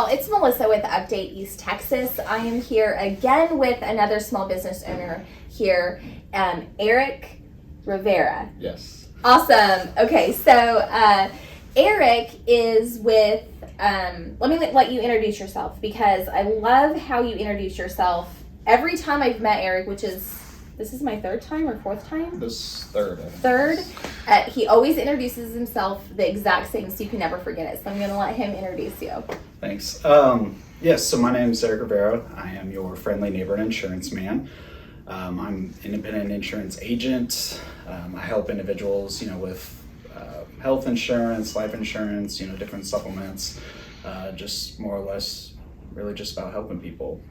y'all, it's Melissa with Update East Texas. I am here again with another small business owner here, Eric Rivera. Yes. Awesome. Okay, so Eric is with, let me let you introduce yourself, because I love how you introduce yourself. Every time I've met Eric, which is, this is my third time or fourth time? This third. Third. He always introduces himself the exact same, so you can never forget it. So I'm going to let him introduce you. Thanks. Yes, so my name is Eric Rivera. I am your friendly neighborhood insurance man. I'm an independent insurance agent. I help individuals, with health insurance, life insurance, different supplements, just more or less really just about helping people.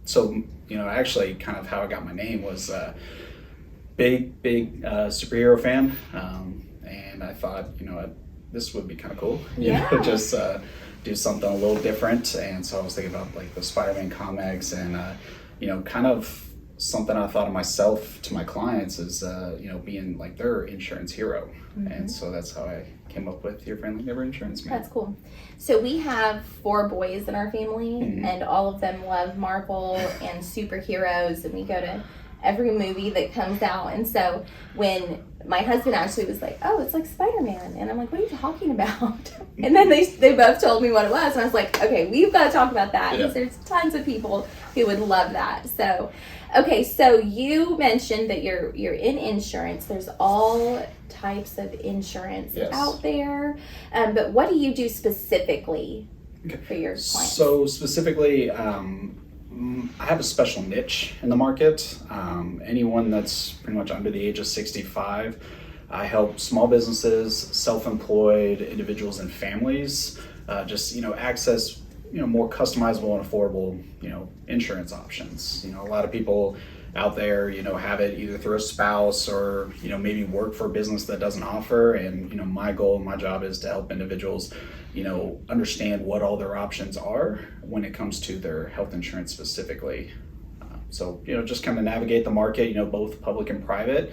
So, actually kind of how I got my name was big superhero fan. And I thought, this would be kind of cool. Just do something a little different. And so I was thinking about like the Spider-Man comics and, kind of something I thought of myself to my clients is, being like their insurance hero. Mm-hmm. And so that's how I came up with your friendly neighborhood insurance man. That's cool. So we have 4 boys in our family, mm-hmm. and all of them love Marvel and superheroes, and we go to every movie that comes out. And so when my husband actually was like, oh, it's like Spider-Man, and I'm like, what are you talking about? And then they both told me what it was, and I was like, okay, we've got to talk about that, because there's tons of people who would love that. So okay, so you mentioned that you're in insurance. There's all types of insurance out there, but what do you do specifically for your clients? So specifically, I have a special niche in the market. Anyone that's pretty much under the age of 65, I help small businesses, self-employed individuals and families, access more customizable and affordable, insurance options. A lot of people out there, have it either through a spouse or, maybe work for a business that doesn't offer. And, my goal and my job is to help individuals, understand what all their options are when it comes to their health insurance specifically. So, just kind of navigate the market, both public and private,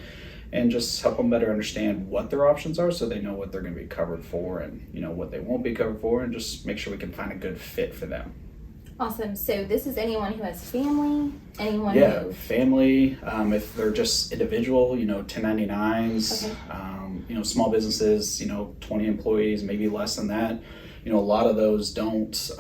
and just help them better understand what their options are so they know what they're going to be covered for and, what they won't be covered for, and just make sure we can find a good fit for them. Awesome. So this is anyone who has family, anyone who... family, if they're just individual, 1099s, okay. Small businesses, 20 employees, maybe less than that. A lot of those don't,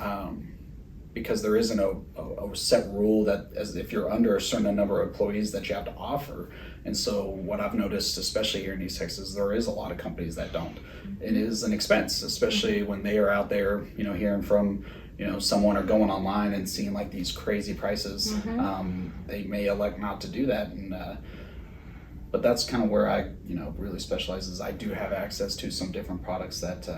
because there isn't a set rule that as if you're under a certain number of employees that you have to offer. And so what I've noticed, especially here in East Texas, there is a lot of companies that don't. Mm-hmm. It is an expense, especially mm-hmm. when they are out there, hearing from, someone or going online and seeing like these crazy prices. Mm-hmm. They may elect not to do that. And, but that's kind of where I, really specialize is I do have access to some different products that,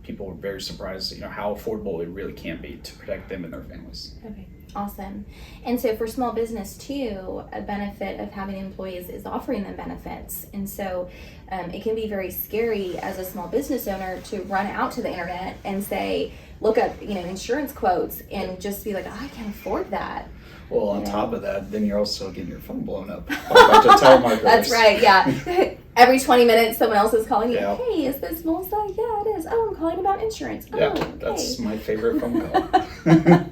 people are very surprised, how affordable it really can be to protect them and their families. Okay, awesome. And so for small business too, a benefit of having employees is offering them benefits. And so it can be very scary as a small business owner to run out to the internet and say, look up, insurance quotes and just be like, oh, I can't afford that. Well, on top of that, then you're also getting your phone blown up by a bunch of telemarketers. That's right, yeah. Every 20 minutes, someone else is calling you. Yeah. Hey, is this Melissa? Yeah, it is. Oh, I'm calling about insurance. Yeah, okay. That's my favorite phone call.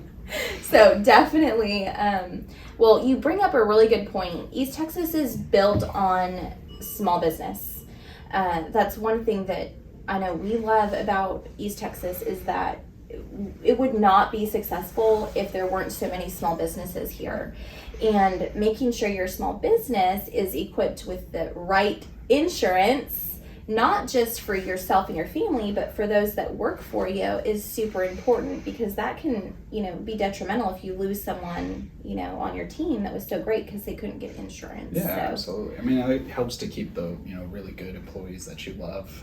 So definitely, well, you bring up a really good point. East Texas is built on small business. That's one thing that I know we love about East Texas is that it would not be successful if there weren't so many small businesses here. And making sure your small business is equipped with the right insurance, not just for yourself and your family, but for those that work for you, is super important, because that can, be detrimental if you lose someone, on your team that was so great because they couldn't get insurance. Yeah, absolutely. I mean, it helps to keep the, really good employees that you love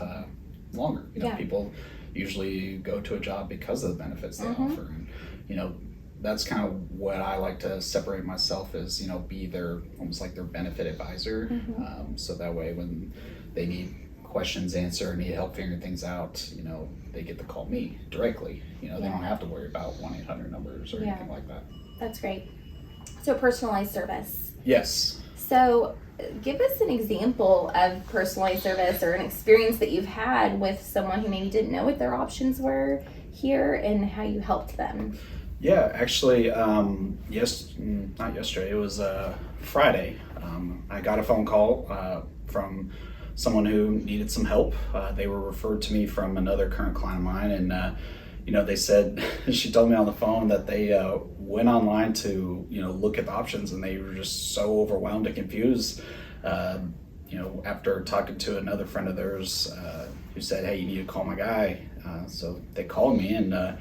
longer. People usually go to a job because of the benefits they mm-hmm. offer. And, that's kind of what I like to separate myself as, be their, almost like their benefit advisor. Mm-hmm. So that way when they need questions answered, need help figuring things out, they get to call me directly. They don't have to worry about 1-800 numbers or anything like that. That's great. So personalized service. Yes. So give us an example of personalized service or an experience that you've had with someone who maybe didn't know what their options were here and how you helped them. Yeah, actually, not yesterday, it was Friday. I got a phone call from someone who needed some help. They were referred to me from another current client of mine, and they said, she told me on the phone that they went online to, look at the options, and they were just so overwhelmed and confused. After talking to another friend of theirs who said, hey, you need to call my guy. So they called me, and I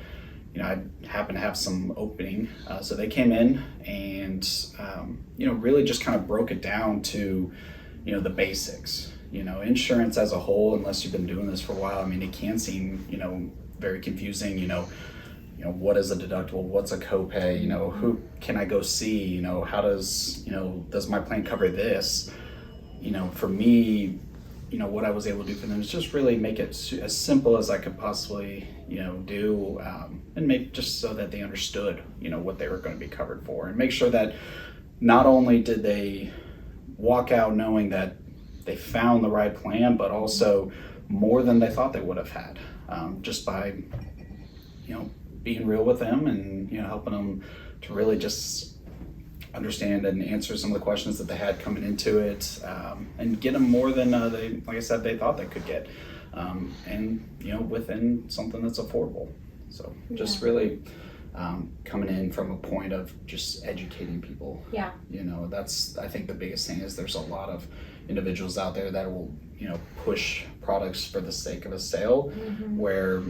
happened to have some opening. So they came in and, really just kind of broke it down to, the basics. Insurance as a whole, unless you've been doing this for a while, I mean, it can seem, very confusing. What is a deductible? What's a copay? Who can I go see? How does my plan cover this? For me, what I was able to do for them is just really make it as simple as I could possibly, do, and make just so that they understood, what they were going to be covered for, and make sure that not only did they walk out knowing that they found the right plan, but also more than they thought they would have had, just by, being real with them and, helping them to really just understand and answer some of the questions that they had coming into it, and get them more than they, like I said, they thought they could get, and within something that's affordable. So just really coming in from a point of just educating people. Yeah. That's, I think the biggest thing is there's a lot of individuals out there that will, push products for the sake of a sale, where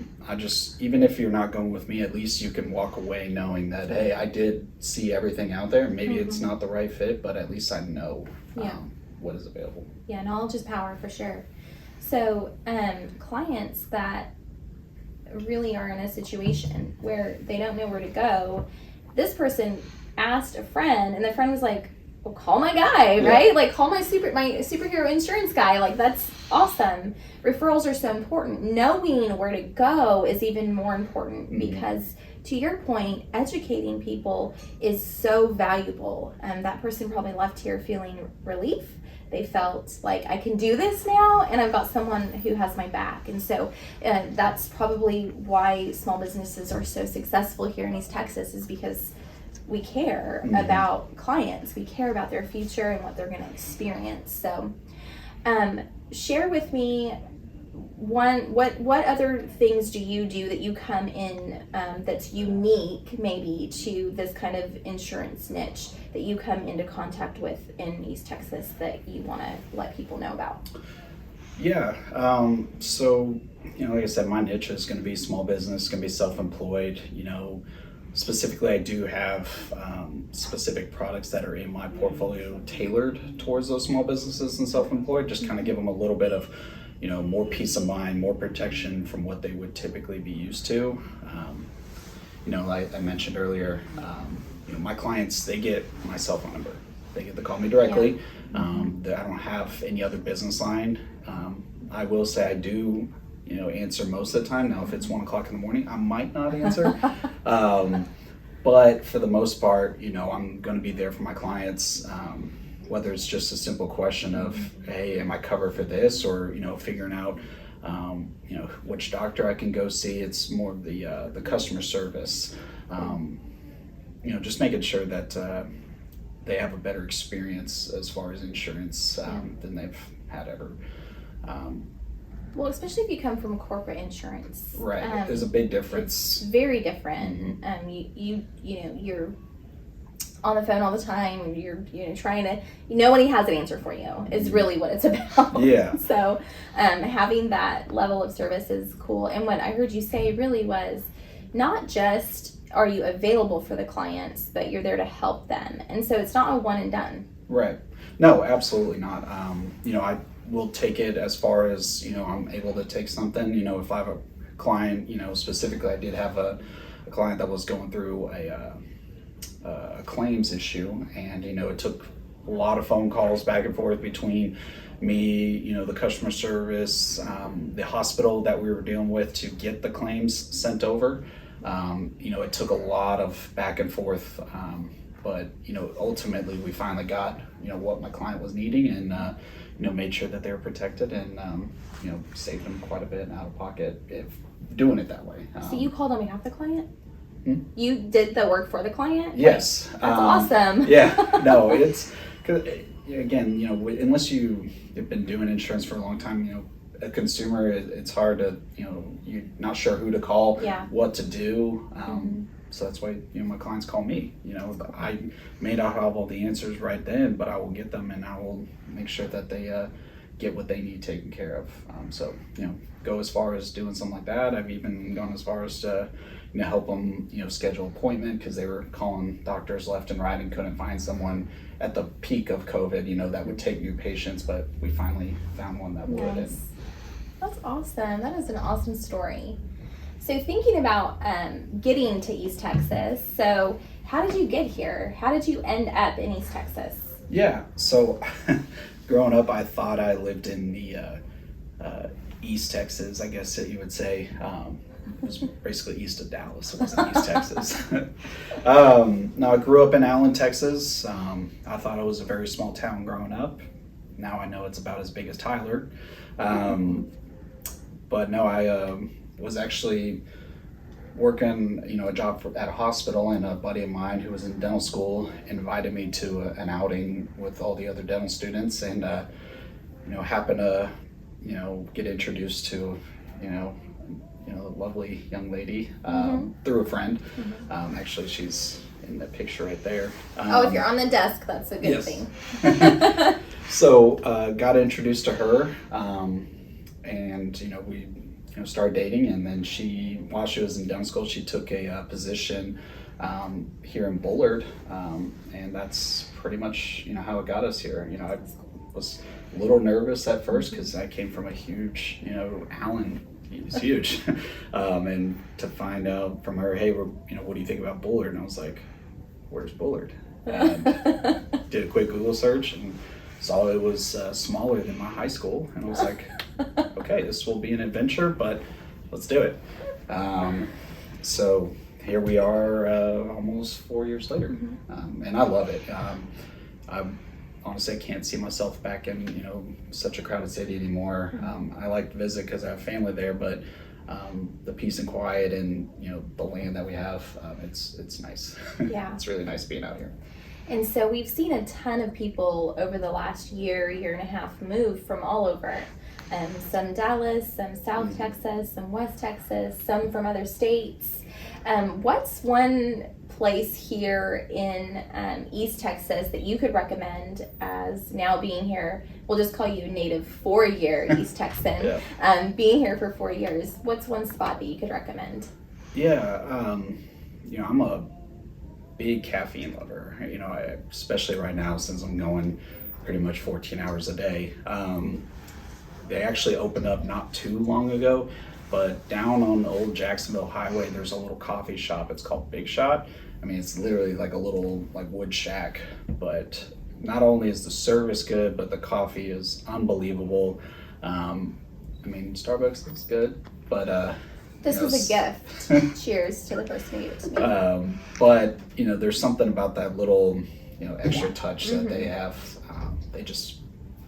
even if you're not going with me, at least you can walk away knowing that, hey, I did see everything out there. Maybe it's not the right fit, but at least I know what is available. Yeah, knowledge is power for sure. So clients that really are in a situation where they don't know where to go, this person asked a friend, and the friend was like, well, call my guy, right? Like, call my superhero insurance guy. Like, that's awesome. Referrals are so important. Knowing where to go is even more important, because to your point, educating people is so valuable. That person probably left here feeling relief. They felt like, I can do this now, and I've got someone who has my back. And so that's probably why small businesses are so successful here in East Texas, is because we care about clients. We care about their future and what they're going to experience. So share with me what other things do you do that you come in that's unique maybe to this kind of insurance niche that you come into contact with in East Texas that you want to let people know about? Yeah. So, like I said, my niche is going to be small business, going to be self-employed. Specifically, I do have specific products that are in my portfolio tailored towards those small businesses and self-employed, just kind of give them a little bit of, more peace of mind, more protection from what they would typically be used to. Like I mentioned earlier, my clients, they get my cell phone number. They get to call me directly. I don't have any other business line. I will say I do answer most of the time. Now, if it's 1 o'clock in the morning, I might not answer. But for the most part, I'm going to be there for my clients, whether it's just a simple question of, hey, am I covered for this? Or, figuring out, which doctor I can go see. It's more of the customer service, just making sure that they have a better experience as far as insurance than they've had ever. Well, especially if you come from corporate insurance. Right. There's a big difference. It's very different. You're on the phone all the time. You're trying to, nobody has an answer for you is really what it's about. Yeah. So having that level of service is cool. And what I heard you say really was not just are you available for the clients, but you're there to help them. And so it's not a one and done. Right. No, absolutely not. I will take it as far as, I'm able to take something, if I have a client, specifically I did have a client that was going through a claims issue, and, it took a lot of phone calls back and forth between me, the customer service, the hospital that we were dealing with to get the claims sent over. It took a lot of back and forth, but ultimately we finally got what my client was needing, and made sure that they were protected, and saved them quite a bit out of pocket if doing it that way. So you called on behalf of the client? Hmm? You did the work for the client? Yes. That's awesome. Yeah. No, it's 'cause, again, unless you've been doing insurance for a long time, a consumer, it's hard to, you're not sure who to call, Yeah. what to do. So that's why, my clients call me. I may not have all the answers right then, but I will get them, and I will make sure that they get what they need taken care of. So, go as far as doing something like that. I've even gone as far as to, help them, schedule an appointment, because they were calling doctors left and right and couldn't find someone at the peak of COVID, that would take new patients, but we finally found one that would. Nice. That's awesome. That is an awesome story. So thinking about getting to East Texas, so how did you get here? How did you end up in East Texas? Yeah, so growing up, I thought I lived in the East Texas, I guess that you would say. It was basically east of Dallas. It wasn't East Texas. Now, I grew up in Allen, Texas. I thought it was a very small town growing up. Now I know it's about as big as Tyler. But no, I was actually working, a job at a hospital, and a buddy of mine who was in dental school invited me to an outing with all the other dental students, and happened to, get introduced to, a lovely young lady through a friend. Actually, she's in the picture right there. If you're on the desk, that's a good yes. thing. So got introduced to her, and we started dating, and then while she was in dental school, she took a position here in Bullard, and that's pretty much how it got us here. I was a little nervous at first because I came from a huge Allen. It was huge, and to find out from her, hey, what do you think about Bullard? And I was like, where's Bullard? And did a quick Google search and saw it was smaller than my high school, and I was like, okay, this will be an adventure, but let's do it. So here we are, almost 4 years later, and I love it. I honestly can't see myself back in such a crowded city anymore. I like to visit because I have family there, but the peace and quiet and the land that we have, it's nice. Yeah. It's really nice being out here. And so we've seen a ton of people over the last year and a half move from all over. Some Dallas, some South Texas, some West Texas, some from other states. What's one place here in East Texas that you could recommend as now being here? We'll just call you a native 4-year East Texan. Yeah. Being here for 4 years, what's one spot that you could recommend? Yeah, I'm a big caffeine lover. Especially right now since I'm going pretty much 14 hours a day. They actually opened up not too long ago, but down on the old Jacksonville Highway, there's a little coffee shop. It's called Big Shot. I mean, it's literally like a little wood shack, but not only is the service good, but the coffee is unbelievable. Starbucks looks good, but this was a gift. Cheers to the person who gave it to me. But there's something about that little extra touch that they have. They just,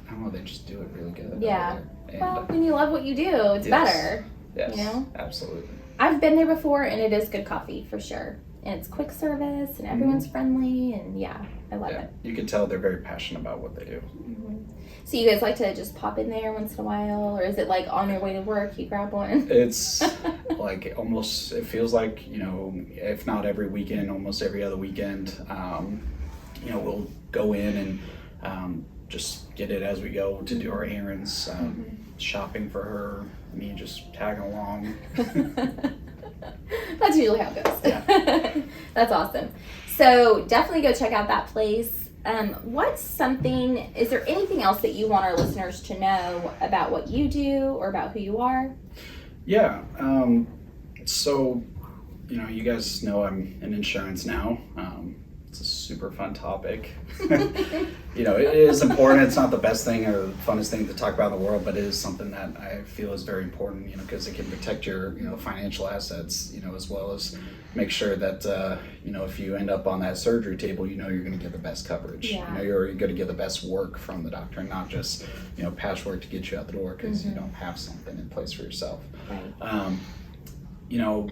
I don't know, they just do it really good. Yeah. And, well, when you love what you do, it's better. Yes, absolutely. I've been there before, and it is good coffee for sure. And it's quick service, and everyone's friendly, and I love it. You can tell they're very passionate about what they do. So you guys like to just pop in there once in a while, or is it like on your way to work, you grab one? It's like almost, it feels like, if not every weekend, almost every other weekend, we'll go in and just get it as we go to do our errands, shopping for her, me just tagging along. That's usually how it goes. Yeah. That's awesome. So definitely go check out that place. Is there anything else that you want our listeners to know about what you do or about who you are? Yeah. So, you guys know I'm in insurance now. It's a super fun topic. You know, it is important. It's not the best thing or the funnest thing to talk about in the world, but it is something that I feel is very important, you know, because it can protect your, you know, financial assets, you know, as well as make sure that, you know, if you end up on that surgery table, you know, you're going to get the best coverage. Yeah. You know, you're going to get the best work from the doctor and not just, you know, patchwork to get you out the door because you don't have something in place for yourself. Right. You know,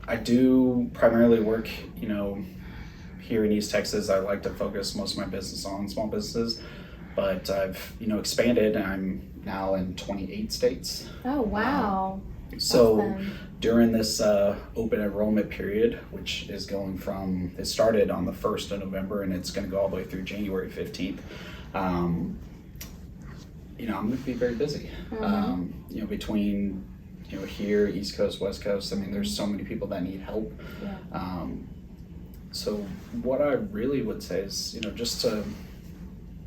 I do primarily work, you know, here in East Texas. I like to focus most of my business on small businesses, but I've, you know, expanded. I'm now in 28 states. Oh, wow. So Awesome. during this open enrollment period, which is going from, it started on the 1st of November and it's going to go all the way through January 15th. You know, I'm going to be very busy. You know, between, you know, here, East Coast, West Coast, I mean, there's so many people that need help. Yeah. So what I really would say is, you know, just to,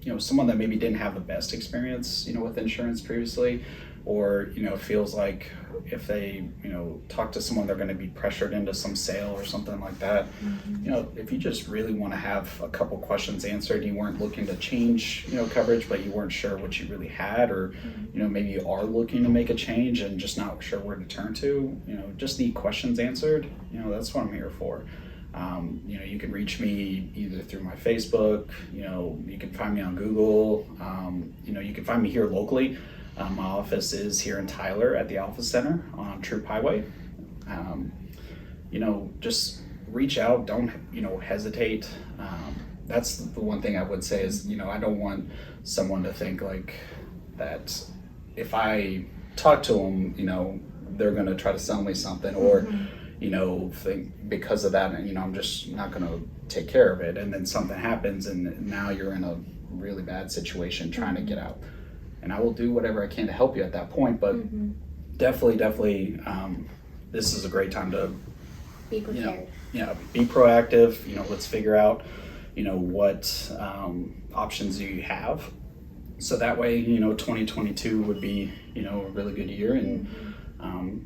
you know, someone that maybe didn't have the best experience, you know, with insurance previously, or, you know, feels like if they, you know, talk to someone, they're going to be pressured into some sale or something like that. You know, if you just really want to have a couple questions answered, you weren't looking to change, you know, coverage, but you weren't sure what you really had, or, you know, maybe you are looking to make a change and just not sure where to turn to, you know, just need questions answered, you know, that's what I'm here for. You know, you can reach me either through my Facebook, you know, you can find me on Google, you know, you can find me here locally. My office is here in Tyler at the Alpha Center on Troop Highway. You know, just reach out, don't, you know, hesitate. That's the one thing I would say is, you know, I don't want someone to think like that if I talk to them, you know, they're going to try to sell me something, or you know, think because of that, you know, I'm just not going to take care of it. And then something happens and now you're in a really bad situation trying to get out. And I will do whatever I can to help you at that point. But definitely, this is a great time to Be prepared. Be proactive. You know, let's figure out, you know, what options do you have. So that way, you know, 2022 would be, you know, a really good year, and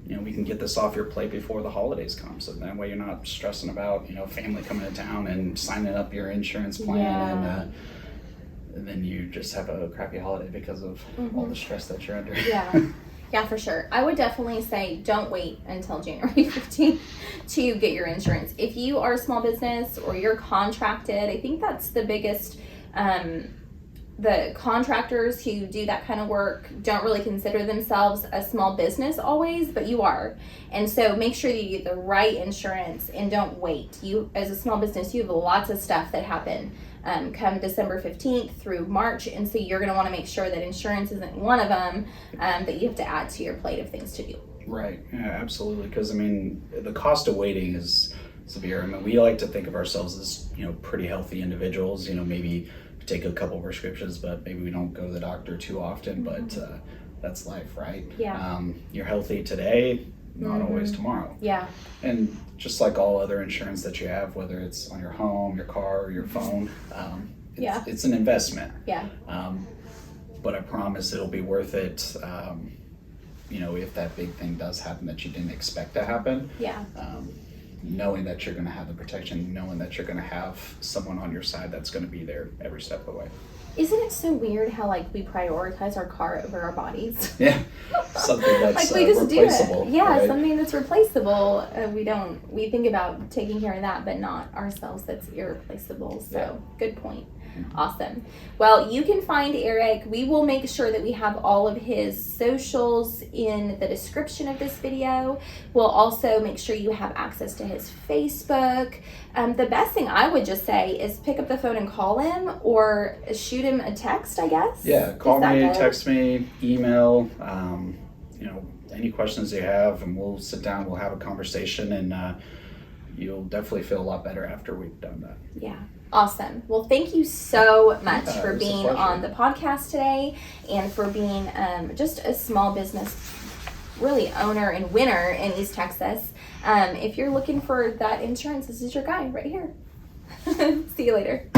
you know, we can get this off your plate before the holidays come. So that way you're not stressing about, you know, family coming to town and signing up your insurance plan, and then you just have a crappy holiday because of all the stress that you're under. Yeah, for sure. I would definitely say don't wait until January 15th to get your insurance. If you are a small business or you're contracted, I think that's the biggest, the contractors who do that kind of work don't really consider themselves a small business always, but you are. And so make sure that you get the right insurance and don't wait. You, as a small business, you have lots of stuff that happen come December 15th through March. And so you're going to want to make sure that insurance isn't one of them that you have to add to your plate of things to do. Right. Yeah, absolutely. Because, I mean, the cost of waiting is severe. I mean, we like to think of ourselves as, you know, pretty healthy individuals, you know, maybe take a couple prescriptions, but maybe we don't go to the doctor too often, but that's life, right? Yeah. You're healthy today, not always tomorrow. Yeah. And just like all other insurance that you have, whether it's on your home, your car, or your phone, it's an investment. Yeah. But I promise it'll be worth it, you know, if that big thing does happen that you didn't expect to happen. Yeah. Knowing that you're going to have the protection, knowing that you're going to have someone on your side that's going to be there every step of the way. Isn't it so weird how like we prioritize our car over our bodies? Yeah, something that's like we just replaceable. Do it. Yeah, right? Something that's replaceable. We think about taking care of that, but not ourselves. That's irreplaceable. So good point. Awesome. Well, you can find Eric. We will make sure that we have all of his socials in the description of this video. We'll also make sure you have access to his Facebook. The best thing I would just say is pick up the phone and call him, or shoot him a text, I guess. Yeah, call me, text me, email, you know, any questions you have, and we'll sit down, we'll have a conversation, and you'll definitely feel a lot better after we've done that. Yeah. Awesome. Well, thank you so much for being on the podcast today, and for being just a small business really owner and winner in East Texas. If you're looking for that insurance, this is your guy right here. See you later.